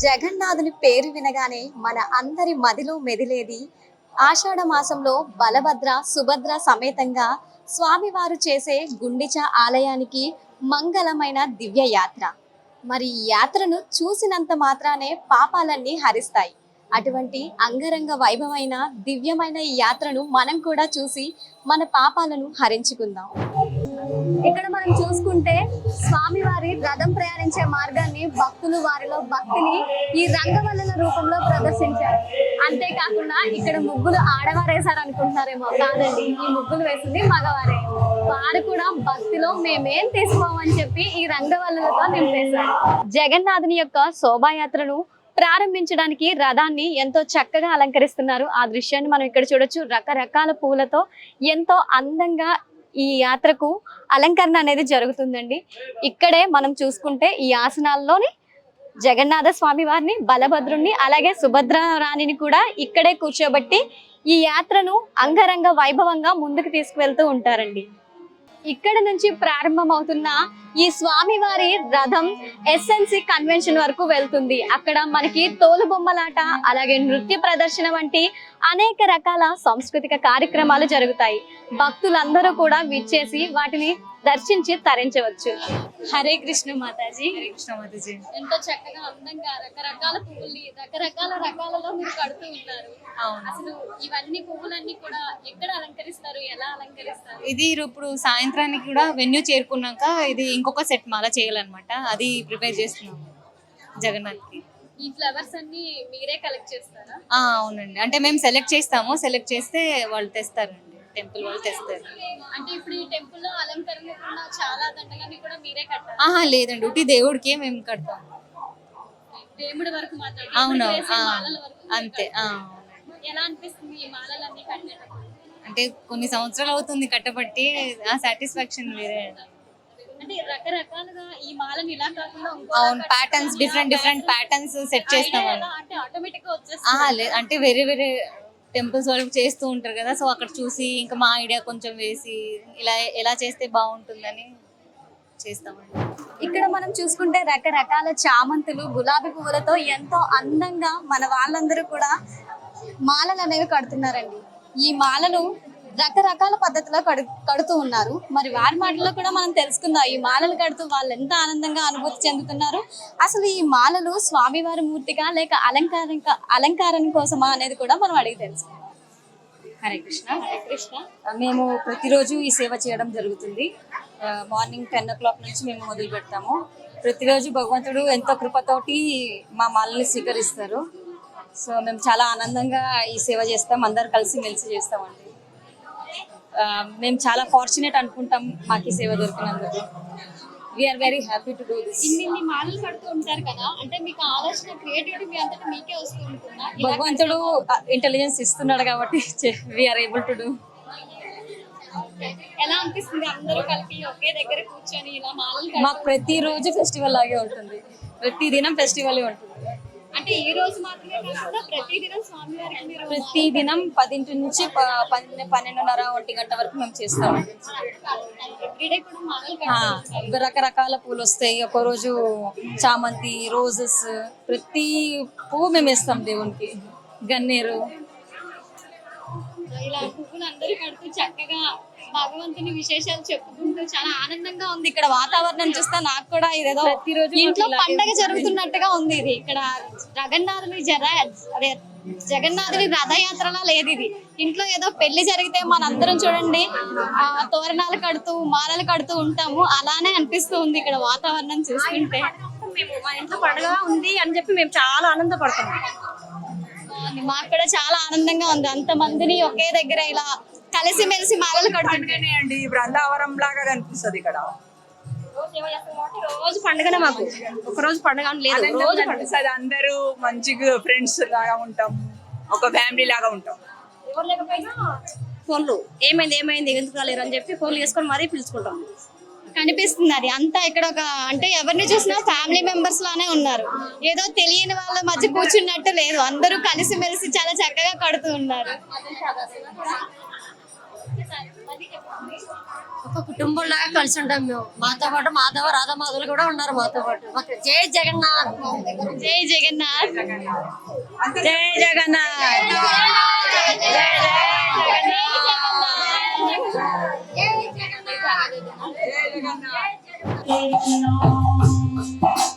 జగన్నాథుని పేరు వినగానే మన అందరి మదిలో మెదిలేది ఆషాఢ మాసంలో బలభద్ర సుభద్ర సమేతంగా స్వామివారు చేసే గుండిచ ఆలయానికి మంగళమైన దివ్య యాత్ర. మరి ఈ యాత్రను చూసినంత మాత్రానే పాపాలన్నీ హరిస్తాయి. అటువంటి అంగరంగ వైభవమైన దివ్యమైన ఈ యాత్రను మనం కూడా చూసి మన పాపాలను హరించుకుందాం. ఇక్కడ మనం చూసుకుంటే స్వామివారి రథం ప్రయాణించే మార్గాన్ని భక్తులు వారిలో భక్తిని ఈ రంగవల్లుల రూపంలో ప్రదర్శించారు. అంతేకాకుండా ఇక్కడ ముగ్గులు ఆడవారు వేశారు అనుకుంటున్నారేమో, కాదండి, ఈ ముగ్గులు వేసింది మగవారే. వారు కూడా భక్తిలో మేమేం తీసుకోమని చెప్పి ఈ రంగవల్లులతో నింపేశారు. జగన్నాథుని యొక్క శోభాయాత్రను ప్రారంభించడానికి రథాన్ని ఎంతో చక్కగా అలంకరిస్తున్నారు. ఆ దృశ్యాన్ని మనం ఇక్కడ చూడొచ్చు. రకరకాల పూలతో ఎంతో అందంగా ఈ యాత్రకు అలంకరణ అనేది జరుగుతుందండి. ఇక్కడే మనం చూసుకుంటే ఈ ఆసనాల్లోని జగన్నాథ స్వామి వారిని, బలభద్రుణ్ణి, అలాగే సుభద్ర రాణిని కూడా ఇక్కడే కూర్చోబెట్టి ఈ యాత్రను అంగరంగ వైభవంగా ముందుకు తీసుకువెళ్తూ ఉంటారండి. ఇక్కడ నుంచి ప్రారంభమవుతున్న ఈ స్వామివారి రథం ఎస్ఎన్సి కన్వెన్షన్ వరకు వెళ్తుంది. అక్కడ మనకి తోలుబొమ్మలాట, అలాగే నృత్య ప్రదర్శన వంటి అనేక రకాల సాంస్కృతిక కార్యక్రమాలు జరుగుతాయి. భక్తులందరూ కూడా విచ్చేసి వాటిని దర్శించి తరించవచ్చు. హరే కృష్ణ మాతాజీ. హరే కృష్ణ మాతాజీ. ఎంతో చక్కగా అందంగా రకరకాల పువ్వుల్ని రకాలలో మీరు కడుతూ ఉన్నారు. అసలు ఇవన్నీ పువ్వులన్నీ కూడా ఎక్కడ అలంకరిస్తారు, ఎలా అలంకరిస్తారు? ఇది ఇప్పుడు సాయంత్రానికి కూడా వెన్యూ చేరుకున్నాక ఇది ఇంకొక సెట్ మాల చేయాలన్నమాట. అది ప్రిపేర్ చేస్తున్నాము జగన్నాథ్కి. ఈ ఫ్లవర్స్ అన్ని మీరే కలెక్ట్ చేస్తారా? అవునండి, అంటే మేము సెలెక్ట్ చేస్తాము. సెలెక్ట్ చేస్తే వాళ్ళు తెస్తారండి, టెంపుల్ వాళ్ళు తెస్తారు. అంటే ఇప్పుడు ఈ టెంపుల్ లో అలంకరణ చాలా దండలన్నీ కూడా మీరే కట్టారా? లేదండి, ఉట్టి దేవుడికి మేము కడతాము. దేవుడి వరకు మాత్రమే? అవును, మాలల వరకు అంతే. ఎలా అనిపిస్తుంది ఈ మాలలన్నీ కట్టినప్పుడు? అంటే కొన్ని సంవత్సరాలు అవుతుంది కట్టబట్టి, ఆ సాటిస్ఫాక్షన్ వేరే. అంటే రకరకాలుగా ఈ మాలను ఇలా కాకుండా అవును, ప్యాటర్న్స్ డిఫరెంట్ ప్యాటర్న్స్ సెట్ చేస్తాము. అంటే ఆటోమేటిక్ గా వచ్చేస్తుంది. అంటే వేరే టెంపుల్స్ వాళ్ళు చేస్తూ ఉంటారు కదా, సో అక్కడ చూసి ఇంకా మా ఐడియా కొంచెం వేసి ఇలా ఎలా చేస్తే బాగుంటుందని చేస్తామండి. ఇక్కడ మనం చూసుకుంటే రకరకాల చామంతులు, గులాబీ పువ్వులతో ఎంతో అందంగా మన వాళ్ళందరూ కూడా మాలలు అనేవి కడుతున్నారండి. ఈ మాలలు రకరకాల పద్ధతిలో కడుతూ ఉన్నారు. మరి వారి మాటల్లో కూడా మనం తెలుసుకుందాం, ఈ మాలలు కడుతూ వాళ్ళు ఎంత ఆనందంగా అనుభూతి చెందుతున్నారు, అసలు ఈ మాలలు స్వామివారి మూర్తిగా లేక అలంకారం కోసమా అనేది కూడా మనం అడిగి తెలుసుకుందాం. హరే కృష్ణ. హరే కృష్ణ. మేము ప్రతిరోజు ఈ సేవ చేయడం జరుగుతుంది. మార్నింగ్ 10 o'clock నుంచి మేము మొదలు పెడతాము. ప్రతిరోజు భగవంతుడు ఎంతో కృపతోటి మా మాలని స్వీకరిస్తారు. సో మేము చాలా ఆనందంగా ఈ సేవ చేస్తాం, అందరు కలిసి మెలిసి చేస్తామండి. మేము చాలా ఫార్చునేట్ అనుకుంటాం మాకు ఈ సేవ దొరికినందుకు. We are very happy to do this. ఇన్ని మాలలు కడుతూ ఉంటారు కదా, అంటే మీకు ఆలోచన, క్రియేటివిటీ మీ అంతటా మీకే వస్తూ ఉంటుందా? భగవంతుడు ఇంటెలిజెన్స్ ఇస్తున్నాడు కాబట్టి వీఆర్ ఏబుల్ టు డూ. ఎలా అనిపిస్తుంది అందరూ కలిపి ఒకే దగ్గర కూర్చొని ఇలా మాలలు? మాకు ప్రతిరోజు ఫెస్టివల్ లాగే ఉంటుంది, ప్రతి దినం ఫెస్టివల్ ఉంటుంది. అంటే ఈ రోజు మాత్రమే కాకుండా ప్రతిదినం స్వామివారికి మీరు ప్రతిదినం 10 నుంచి 12:30 1 గంట వరకు మేము చేస్తాము. ఎవ్రీడే కూడా మాలలు కడుతూ రకరకాల పూలు వస్తాయి. ఒక రోజు చామంతి, రోజెస్, ప్రతి పువ్వు మేము వేస్తాం దేవునికి. గన్నేరు, ఇలా పువ్వులు అందరూ కడుతూ చక్కగా భగవంతుని విశేషాలు చెప్పుకుంటూ చాలా ఆనందంగా ఉంది. ఇక్కడ వాతావరణం చూస్తే నాకు కూడా ఇదేదో ప్రతిరోజు ఇంట్లో పండగ జరుగుతున్నట్టుగా ఉంది. ఇది ఇక్కడ జగన్నాథుని రథయాత్రలా లేదు, ఇది ఇంట్లో ఏదో పెళ్లి జరిగితే మనందరం చూడండి తోరణాలు కడుతూ మాలలు కడుతూ ఉంటాము, అలానే అనిపిస్తూ ఉంది ఇక్కడ వాతావరణం చూస్తుంటే. మేము మా ఇంట్లో పండుగ ఉంది అని చెప్పి మేము చాలా ఆనందపడుతున్నాం. మాకు కూడా చాలా ఆనందంగా ఉంది, అంతమందిని ఒకే దగ్గర ఇలా కలిసి మెలిసి మాలలు కడుతుంటేనే అండి బృందావనం లాగా కనిపిస్తుంది ఇక్కడ. రోజు పండుగనే, మాకు ఒక రోజు పండుగ లేదు, రోజు పండుగ. అందరూ మంచిగా ఫ్రెండ్స్ లాగా ఉంటాం, ఒక ఫ్యామిలీ లాగా ఉంటాం. ఎవరు లేకపోయినా ఫోన్లు ఏమైంది ఎందుకు రాలేరు అని చెప్పి ఫోన్లు చేసుకొని మరీ పిలుచుకుంటాం. కనిపిస్తుంది అది అంతా. ఇక్కడ ఒక అంటే ఎవరిని చూసినా ఫ్యామిలీ మెంబర్స్ లానే ఉన్నారు, ఏదో తెలియని వాళ్ళ మధ్య కూర్చున్నట్టు లేదు, అందరూ కలిసి మెలిసి చాలా చక్కగా కడుతూ ఉన్నారు. ఒక కుటుంబంలాగా కలిసి ఉంటాం మేము. మాతో పాటు మాధవ రాధామాధవులు కూడా ఉన్నారు మాతో పాటు. మాకు జై జగన్నాథ్. జై జగన్నాథ్. జై Jagannadh.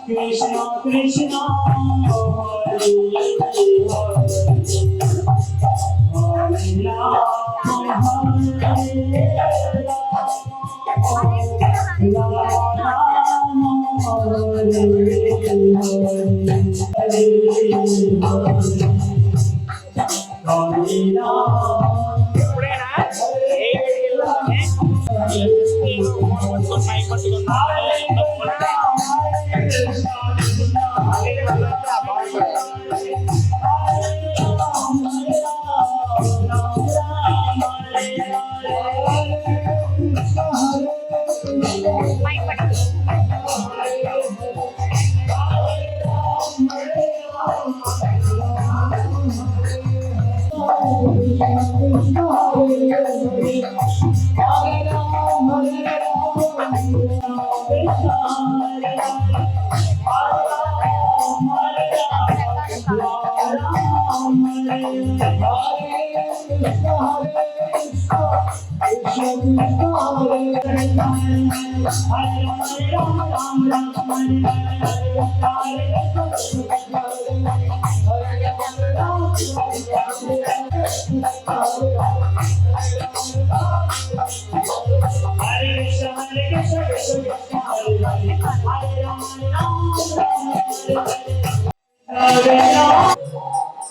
Krishna Krishna Hare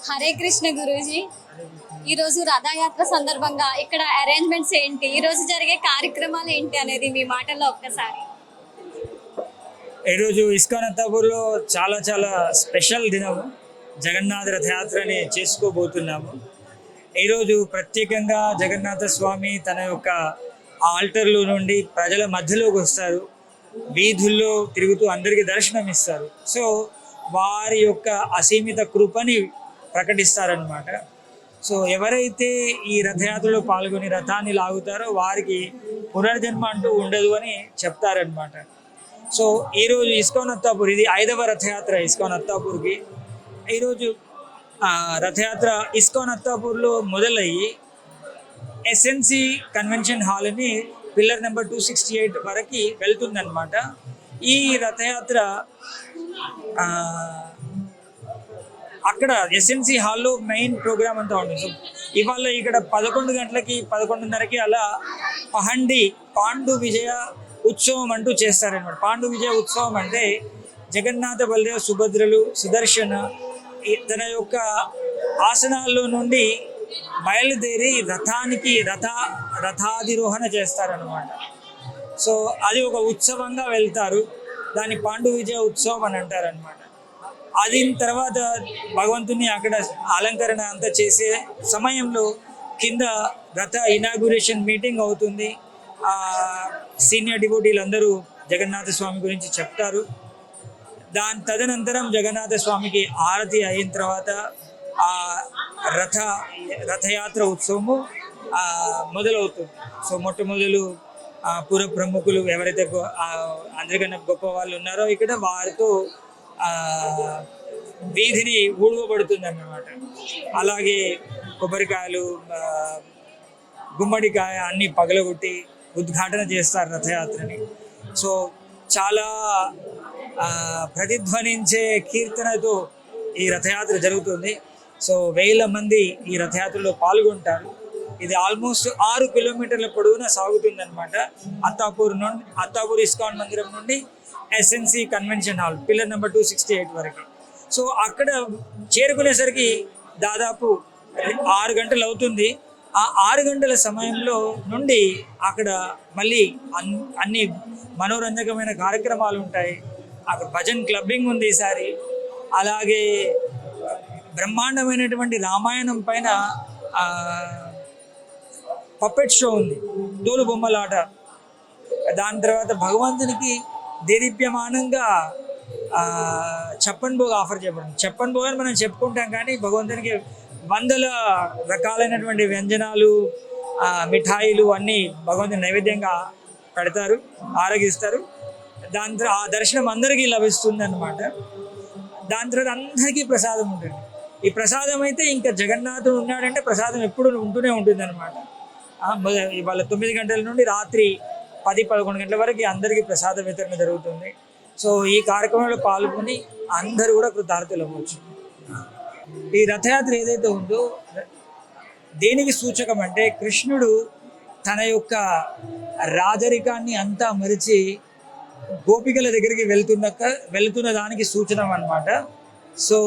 Hare Krishna Guruji. ఈరోజు రథయాత్ర సందర్భంగా ఇక్కడ అరేంజ్మెంట్స్ ఏంటి, ఈరోజు జరిగే కార్యక్రమాలు ఏంటి అనేది మీ మాటల్లో ఒక్కసారి. ఈరోజు ఇస్కాన్ అత్తాపూర్లో చాలా చాలా స్పెషల్ దినము. జగన్నాథ రథయాత్రని చేసుకోబోతున్నాము. ఈరోజు ప్రత్యేకంగా జగన్నాథ స్వామి తన యొక్క ఆల్టర్లో నుండి ప్రజల మధ్యలోకి వస్తారు, వీధుల్లో తిరుగుతూ అందరికీ దర్శనం ఇస్తారు. సో వారి యొక్క అసీమిత కృపని ప్రకటిస్తారనమాట. సో ఎవరైతే ఈ రథయాత్రలో పాల్గొని రథాన్ని లాగుతారో వారికి పునర్జన్మ అంటూ ఉండదు అని చెప్తారనమాట. సో ఈరోజు ఇస్కాన్ అత్తాపూర్, ఇది 5వ రథయాత్ర ఇస్కాన్ అత్తాపూర్కి. ఈరోజు రథయాత్ర ఇస్కాన్ అత్తాపూర్లో మొదలయ్యి ఎస్ఎన్సి కన్వెన్షన్ హాల్ని పిల్లర్ నెంబర్ 268 వరకు వెళ్తుందన్నమాట. ఈ రథయాత్ర అక్కడ ఎస్ఎన్సి హాల్లో మెయిన్ ప్రోగ్రామ్ అంతా ఉంటుంది. సో ఇవాళ ఇక్కడ 11 గంటలకి 11:30కి అలా పాండు విజయ ఉత్సవం అంటూ చేస్తారనమాట. పాండు విజయ ఉత్సవం అంటే జగన్నాథ బలదేవ సుభద్రలు సుదర్శన తన యొక్క ఆసనాల్లో నుండి బయలుదేరి రథాధిరోహణ చేస్తారనమాట. సో అది ఒక ఉత్సవంగా వెళ్తారు. దాన్ని పాండు విజయ ఉత్సవం అని అంటారనమాట. అది తర్వాత భగవంతుని అక్కడ అలంకరణ అంతా చేసే సమయంలో కింద రథ ఇనాగ్యురేషన్ మీటింగ్ అవుతుంది. సీనియర్ డివోటీలు అందరూ జగన్నాథ స్వామి గురించి చెప్తారు. తదనంతరం జగన్నాథ స్వామికి ఆరతి అయిన తర్వాత ఆ రథయాత్ర ఉత్సవము మొదలవుతుంది. సో మొట్టమొదలు పుర ప్రముఖులు ఎవరైతే అందరికన్నా గొప్ప వాళ్ళు ఉన్నారో ఇక్కడ వారితో వీధిని ఊడవబడుతుంది అన్నమాట. అలాగే కొబ్బరికాయలు, గుమ్మడికాయ అన్నీ పగలగొట్టి ఉద్ఘాటన చేస్తారు రథయాత్రని. సో చాలా ప్రతిధ్వనించే కీర్తనతో ఈ రథయాత్ర జరుగుతుంది. సో 1000 మంది ఈ రథయాత్రలో పాల్గొంటారు. ఇది ఆల్మోస్ట్ 6 కిలోమీటర్ల పొడవునా సాగుతుంది అనమాట. అత్తాపూర్ ఇస్కాన్ మందిరం నుండి SNC convention hall pillar number 268 వరకు. సో అక్కడ చేరుకునేసరికి దాదాపు 6 గంటలు అవుతుంది. ఆ 6 గంటల సమయంలో నుండి అక్కడ మళ్ళీ అన్ని మనోరంజకమైన కార్యక్రమాలు ఉంటాయి. అక్కడ భజన్ క్లబ్బింగ్ ఉంది ఈసారి. అలాగే బ్రహ్మాండమైనటువంటి రామాయణం పైన పప్పెట్ షో ఉంది, తోలు బొమ్మలాట. దాని తర్వాత భగవంతునికి దేదీప్యమానంగా చప్పన్ భోగ్ ఆఫర్ చేయబడింది. చప్పన్ భోగ్ అని మనం చెప్పుకుంటాం, కానీ భగవంతునికి 100 రకాలైనటువంటి వ్యంజనాలు, మిఠాయిలు అన్నీ భగవంతుని నైవేద్యంగా పెడతారు, ఆరగిస్తారు. దాని తర్వాత ఆ దర్శనం అందరికీ లభిస్తుంది అన్నమాట. దాని తర్వాత అందరికీ ప్రసాదం ఉంటుంది. ఈ ప్రసాదం అయితే ఇంకా జగన్నాథుడు ఉన్నాడంటే ప్రసాదం ఎప్పుడు ఉంటూనే ఉంటుంది అనమాట. ఇవాళ 9 గంటల నుండి రాత్రి 10-11 గంటల వరకు అందరికీ ప్రసాద వితరణ జరుగుతుంది. సో ఈ కార్యక్రమంలో పాల్గొని అందరూ కూడా కృతార్థులు అవ్వచ్చు. ఈ రథయాత్ర ఏదైతే ఉందో దేనికి సూచకం అంటే కృష్ణుడు తన యొక్క రాజరికాన్ని అంతా మరిచి గోపికల దగ్గరికి వెళ్తున్న దానికి సూచన అన్నమాట. సో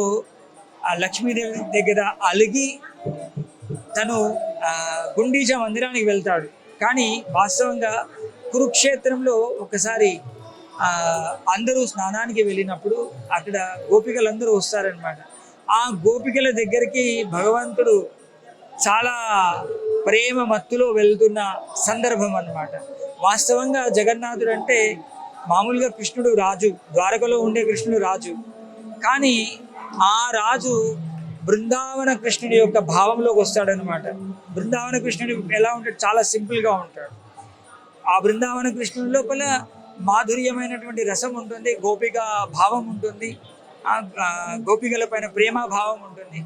ఆ లక్ష్మీదేవి దగ్గర అలిగి తను గుండీచా మందిరానికి వెళ్తాడు. కానీ వాస్తవంగా కురుక్షేత్రంలో ఒకసారి అందరూ స్నానానికి వెళ్ళినప్పుడు అక్కడ గోపికలందరూ వస్తారనమాట. ఆ గోపికల దగ్గరికి భగవంతుడు చాలా ప్రేమ మత్తులో వెళ్తున్న సందర్భం అన్నమాట. వాస్తవంగా జగన్నాథుడు అంటే మామూలుగా కృష్ణుడు రాజు, ద్వారకలో ఉండే కృష్ణుడు రాజు. కానీ ఆ రాజు బృందావన కృష్ణుడి యొక్క భావంలోకి వస్తాడనమాట. బృందావన కృష్ణుడు ఎలా ఉంటాడు? చాలా సింపుల్గా ఉంటాడు. ఆ బృందావన కృష్ణుడి లోపల మాధుర్యమైనటువంటి రసం ఉంటుంది, గోపిక భావం ఉంటుంది, గోపికల పైన ప్రేమ భావం ఉంటుంది.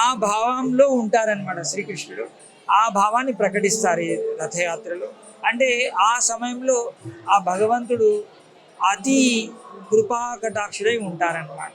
ఆ భావంలో ఉంటారనమాట శ్రీకృష్ణుడు. ఆ భావాన్ని ప్రకటిస్తారు ఈ రథయాత్రలో. అంటే ఆ సమయంలో ఆ భగవంతుడు అతి కృపా కటాక్షుడై ఉంటారన్నమాట.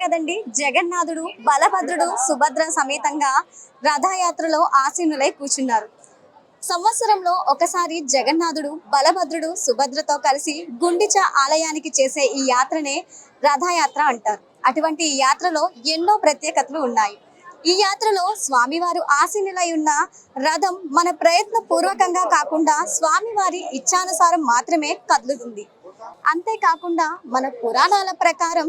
కదండి, జగన్నాథుడు బలభద్రుడు సుభద్ర సమేతంగా రథయాత్రలో ఆసీనులై కూర్చున్నారు. సంవత్సరంలో ఒకసారి జగన్నాథుడు బలభద్రుడు సుభద్రతో కలిసి గుండిచ ఆలయానికి చేసే ఈ యాత్రనే రథయాత్ర అంటారు. అటువంటి ఈ యాత్రలో ఎన్నో ప్రత్యేకతలు ఉన్నాయి. ఈ యాత్రలో స్వామివారు ఆసీనులై ఉన్న రథం మన ప్రయత్న పూర్వకంగా కాకుండా స్వామివారి ఇచ్ఛానుసారం మాత్రమే కదులుతుంది. అంతేకాకుండా మన పురాణాల ప్రకారం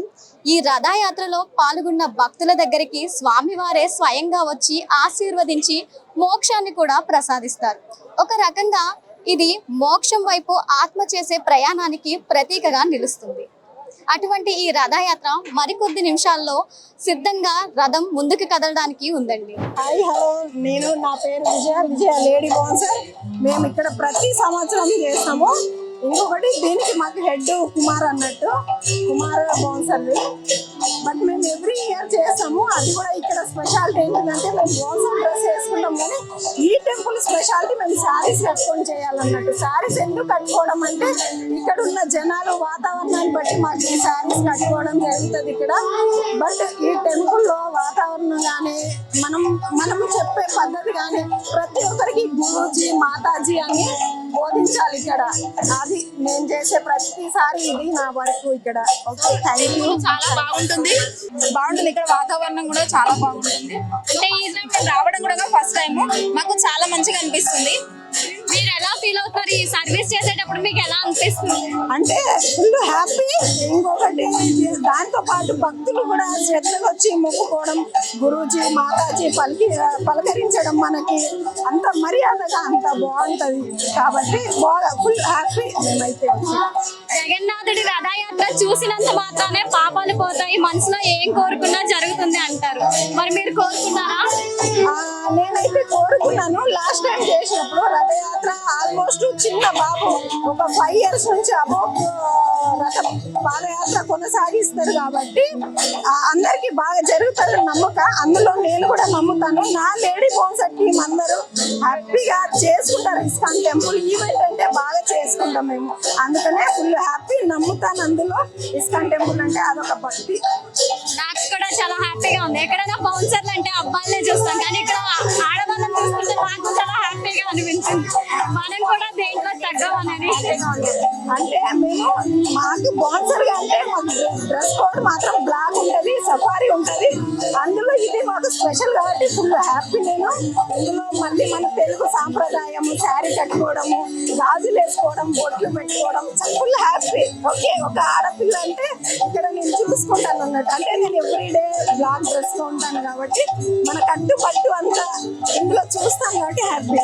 ఈ రథయాత్రలో పాల్గొన్న భక్తుల దగ్గరికి స్వామివారే స్వయంగా వచ్చి ఆశీర్వదించి మోక్షాన్ని కూడా ప్రసాదిస్తారు. ఒక రకంగా ఇది మోక్షం వైపు ఆత్మ చేసే ప్రయాణానికి ప్రతీకగా నిలుస్తుంది. అటువంటి ఈ రథయాత్ర మరికొద్ది నిమిషాల్లో సిద్ధంగా రథం ముందుకు కదలడానికి ఉందండి. హాయ్ హలో, నా పేరు విజయ లేడీ బౌన్సర్. మేము ఇక్కడ ప్రతి సంవత్సరం చేస్తాము. ఇంకొకటి దీనికి మాకు హెడ్ కుమార్ అన్నట్టు, కుమార్ బౌన్సర్ది. బట్ మేము ఎవ్రీ ఇయర్ చేస్తాము. అది కూడా ఇక్కడ స్పెషాలిటీ ఏంటంటే మేము బౌన్సర్ డ్రెస్ వేసుకుంటాం, కానీ ఈ టెంపుల్ స్పెషాలిటీ మేము శారీస్ కట్టుకొని చేయాలన్నట్టు. శారీస్ ఎందుకు కట్టుకోవడం అంటే ఇక్కడ ఉన్న జనాలు వాతావరణాన్ని బట్టి మాకు ఈ శారీస్ కట్టుకోవడం జరుగుతుంది ఇక్కడ. బట్ ఈ టెంపుల్లో వాతావరణం కానీ మనం చెప్పే పద్ధతి కానీ ప్రతి ఒక్కరికి గురూజీ మాతాజీ అని బోధించాలి ఇక్కడ. అది నేను చేసే ప్రతిసారి ఇది నా వర్క్ ఇక్కడ. Okay, thank you. చాలా బాగుంటుంది ఇక్కడ వాతావరణం కూడా చాలా బాగుంటుంది. అంటే ఈ మేము రావడం కూడా ఫస్ట్ టైం, మాకు చాలా మంచిగా అనిపిస్తుంది. మీరు ఎలా ఫీల్ అవుతారు ఈ సర్వీస్ చేసేటప్పుడు? మీకు ఎలా అనిపిస్తుంది? అంటే ఫుల్ హ్యాపీ. ఇంకొకటి దాంతో పాటు భక్తులు కూడా శ్రద్ధగా వచ్చి మొక్కుకోవడం, గురూజీ మాతాజీ పలకరించడం మనకి అంత మర్యాదగా అంత బాగుంటది. కాబట్టి బాగా ఫుల్ హ్యాపీ మేమైతే. జగన్నాథుడి రథయాత్ర చూసినంత మాత్రానే పాపాలు పోతాయి, మనసులో ఏం కోరుకున్నా జరుగుతుంది అంటారు. మరి మీరు కోరుకున్నారా? నేనైతే కోరుకున్నాను. లాస్ట్ టైం చేసినప్పుడు రథయాత్ర ఆల్మోస్ట్ చిన్న బాబు ఒక 5 years నుంచి పాదయాత్ర కొనసాగిస్తారు కాబట్టి అందరికి బాగా జరుగుతుంది నమ్మకం. అందులో నేను కూడా నమ్ముతాను. నా లేడీ బౌన్సర్ టీం అందరూ హ్యాపీగా చేసుకుంటారు. ఇస్కాన్ టెంపుల్ ఈవెంట్ అంటే బాగా చేసుకుంటాం మేము. అందుకనే ఫుల్ హ్యాపీ, నమ్ముతాను. అందులో ఇస్కాన్ టెంపుల్ అంటే అదొక భక్తి. నాకు కూడా చాలా హ్యాపీగా ఉంది. ఎక్కడైనా బౌన్సర్లు అంటే అబ్బాయిలే చూస్తాం, కానీ ఇక్కడ ఆడవాళ్ళని చూస్తుంటే నాకు చాలా హ్యాపీగా అనిపించింది. మనం కూడా దేంట్లో తగ్గమనేది అంటే మేము మాకు బౌన్సర్ గా అంటే మాకు డ్రెస్ కోడ్ మాత్రం బ్లాక్ ఉంటది, సఫారీ ఉంటది. అందులో ఇది మాకు స్పెషల్ కాబట్టి ఫుల్ హ్యాపీ నేను. ఇందులో మళ్ళీ మన తెలుగు సాంప్రదాయము, శారీ కట్టుకోవడము, గాజులు వేసుకోవడం, బొట్లు పెట్టుకోవడం ఫుల్ హ్యాపీ. ఓకే, ఒక ఆడపిల్ల అంటే ఇక్కడ నేను చూసుకుంటాను అన్నట్టు. అంటే నేను ఎవ్రీడే బ్లాక్ డ్రెస్ లో ఉంటాను కాబట్టి మన కట్టుబట్టు అంతా ఇందులో చూస్తాను కాబట్టి హ్యాపీ.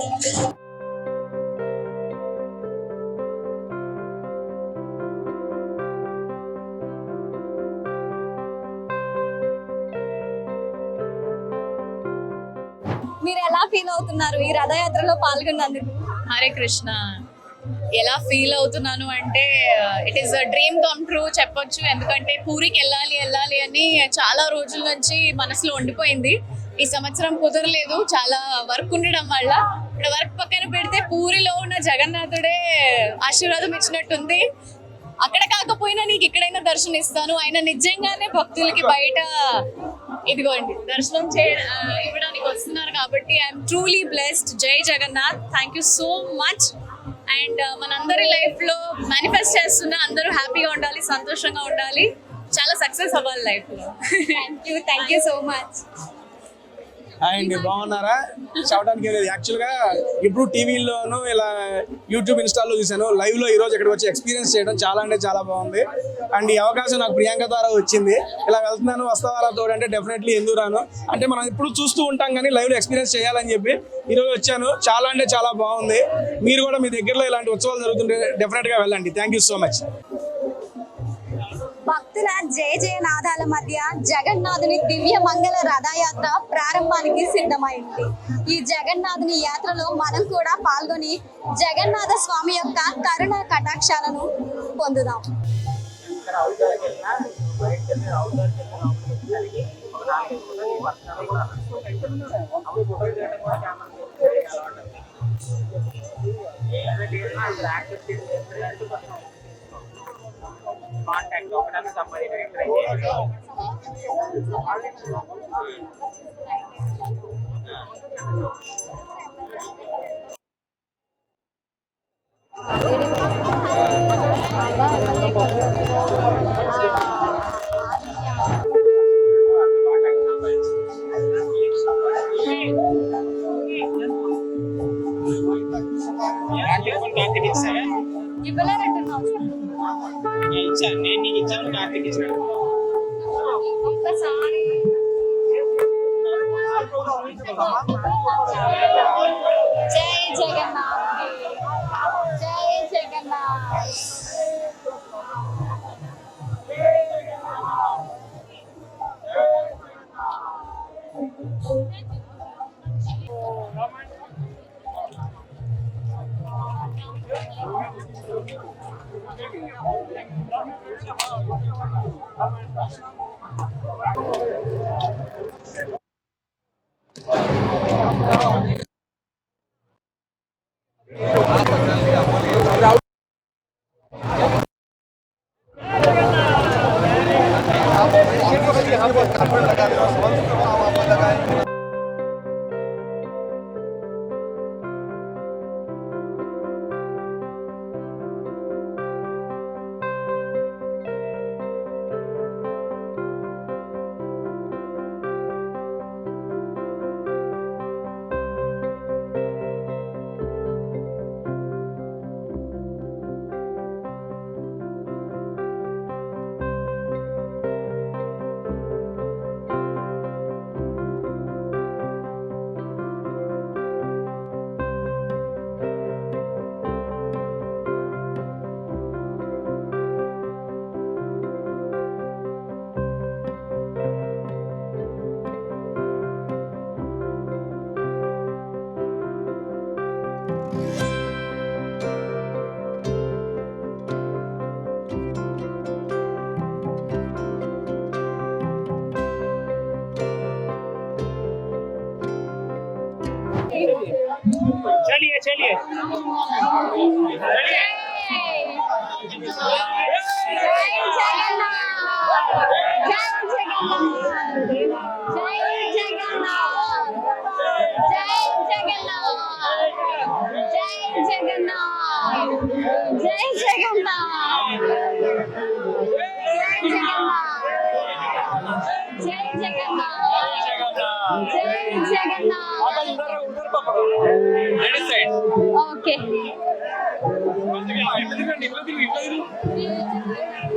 మీరు ఎలా ఫీల్ అవుతున్నారు ఈ రథయాత్రలో పాల్గొన్నందుకు? హరే కృష్ణ. ఎలా ఫీల్ అవుతున్నాను అంటే it is a dream come true చెప్పొచ్చు. ఎందుకంటే పూరికి వెళ్ళాలి అని చాలా రోజుల నుంచి మనసులో ఉండిపోయింది. ఈ సంవత్సరం కుదరలేదు, చాలా వర్క్ ఉండడం వల్ల. ఇక్కడ వర్క్ పక్కన పెడితే పూరిలో ఉన్న జగన్నాథుడే ఆశీర్వాదం ఇచ్చినట్టుంది. అక్కడ కాకపోయినా నీకు ఇక్కడైనా దర్శనం ఇస్తాను. ఆయన నిజంగానే భక్తులకి బయట ఇదిగోండి దర్శనం ఇవ్వడానికి వస్తున్నారు కాబట్టి I'm truly blessed. Jai Jagannath. Thank you so much. And మనందరి లైఫ్ లో మేనిఫెస్ట్ చేస్తున్నా అందరూ హ్యాపీగా ఉండాలి, సంతోషంగా ఉండాలి, చాలా సక్సెస్ అవ్వాలి లైఫ్ లో. Thank you so much. Hi అండి, బాగున్నారా? చెప్పడానికి లేదు. యాక్చువల్గా ఇప్పుడు టీవీలోనూ ఇలా యూట్యూబ్ ఇన్స్టాల్లో చూశాను. లైవ్లో ఈరోజు ఇక్కడికి వచ్చి ఎక్స్పీరియన్స్ చేయడం చాలా అంటే చాలా బాగుంది. అండ్ ఈ అవకాశం నాకు ప్రియాంక ద్వారా వచ్చింది. ఇలా వెళ్తున్నాను, వస్తావారా తోడు అంటే డెఫినెట్లీ ఎందుకు రాను. అంటే మనం ఇప్పుడు చూస్తూ ఉంటాం కానీ లైవ్లో ఎక్స్పీరియన్స్ చేయాలని చెప్పి ఈరోజు వచ్చాను. చాలా అంటే చాలా బాగుంది. మీరు కూడా మీ దగ్గరలో ఇలాంటి ఉత్సవాలు జరుగుతుంటే డెఫినెట్గా వెళ్ళండి. Thank you so much. భక్తుల జయ జయ నాదాల మధ్య జగన్నాథుని దివ్య మంగళ రథయాత్ర ప్రారంభానికి సిద్ధమైంది. ఈ జగన్నాథుని యాత్రలో మనం కూడా పాల్గొని జగన్నాథ స్వామి యొక్క కరుణ కటాక్షాలను పొందుదాం. కాంటాక్ట్ ఒకటానికి సంబంధించిన జై జగన్నాథ్, జై జగన్నాథ్. चलिए चलिए ఓకే జై జగన్నాథ్, జై జగన్నాథ్, జై జగన్నాథ్,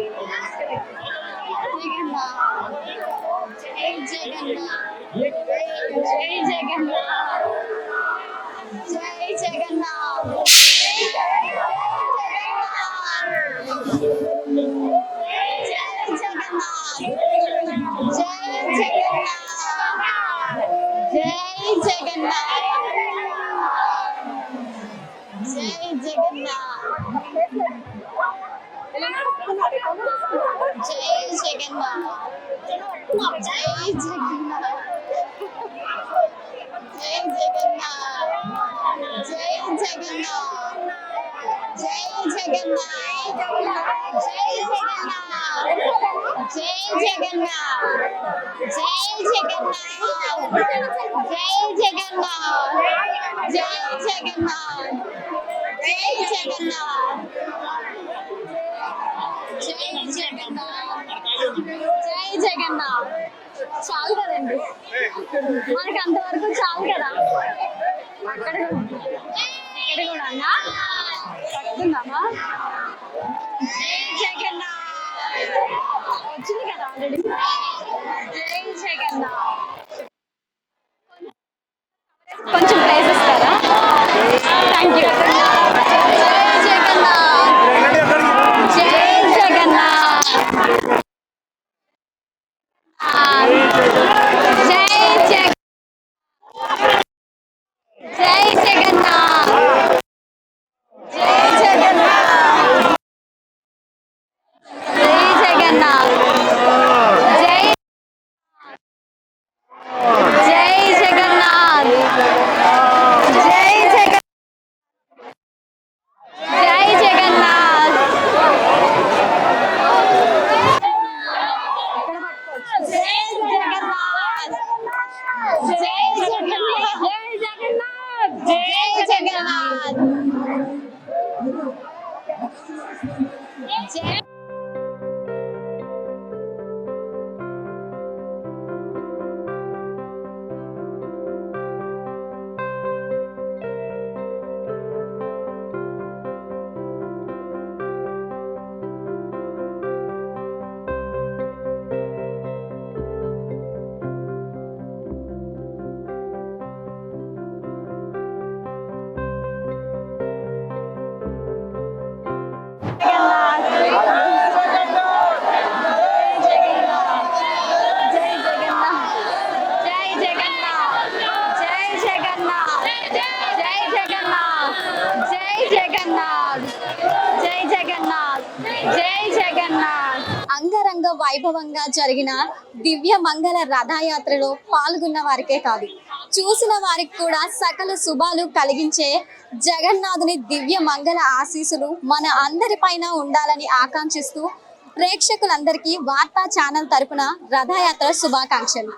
జై జగన్నాథ్, జై జగన్నాథ్, జై జగన్నాథ్, జై జగన్నాథ్, జై జగన్నాథ్, జై జగన్నాథ్, జై జగన్నాథ్, జై జగన్నాథ్, జై జగన్నాథ్, జై జగన్నాథ్, జై జగన్నాథ్, జై జగన్నాథ్, జై జగన్నాథ్, జై జగన్నాథ్, జై జగన్నాథ్. చాలు కదండి, మనకి అంతవరకు చాలు కదా. అక్కడ ఇక్కడ కూడా అన్నా పట్టుకుందామా? జై జగన్నాథ్ వచ్చింది కదా ఆల్రెడీ. జై జగన్నాథ్. కొంచెం ప్లేస్ ఇస్తారా? Thank you. జై జగన్నాథ్, జై జగన్నాథ్, జై జగన్నాథ్, జై జగన్నాథ్, జై జగన్నాథ్, జై జగన్నాథ్, జై జై జగన్నాథ్, జై జగన్నాథ్, ఎంతో వైభవంగా జరిగిన దివ్య మంగళ రథయాత్రలో పాల్గొన్న వారికే కాదు, చూసిన వారికి కూడా సకల శుభాలు కలిగించే జగన్నాథుని దివ్య మంగళ ఆశీస్సులు మన అందరిపైన ఉండాలని ఆకాంక్షిస్తూ ప్రేక్షకులందరికీ వార్తా ఛానల్ తరపున రథయాత్ర శుభాకాంక్షలు.